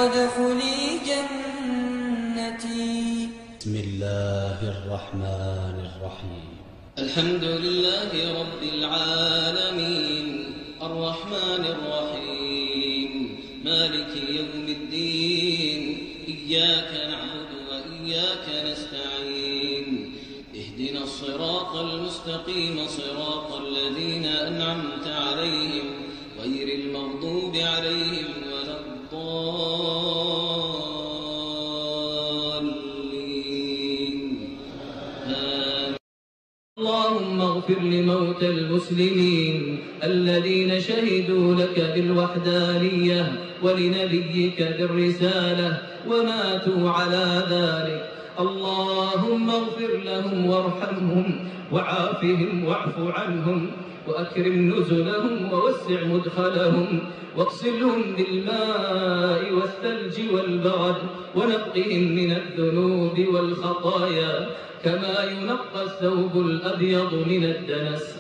وادخلي جنتي. بسم الله الرحمن الرحيم. الحمد لله رب العالمين الرحمن الرحيم مالك يوم الدين إياك نعبد وإياك نستعين اهدنا الصراط المستقيم صراط الذين أنعمت عليهم غير المغضوب عليهم ولا الضالين آمين. اللهم اغفر لموتى المسلمين الذين شهدوا لك بالوحدانية ولنبيك بالرسالة وماتوا على ذلك. اللهم اغفر لهم وارحمهم وعافهم واعف عنهم وأكرم نزلهم ووسع مدخلهم واغسلهم بالماء والثلج والبرد ونقهم من الذنوب والخطايا كما ينقى الثوب الأبيض من الدنس.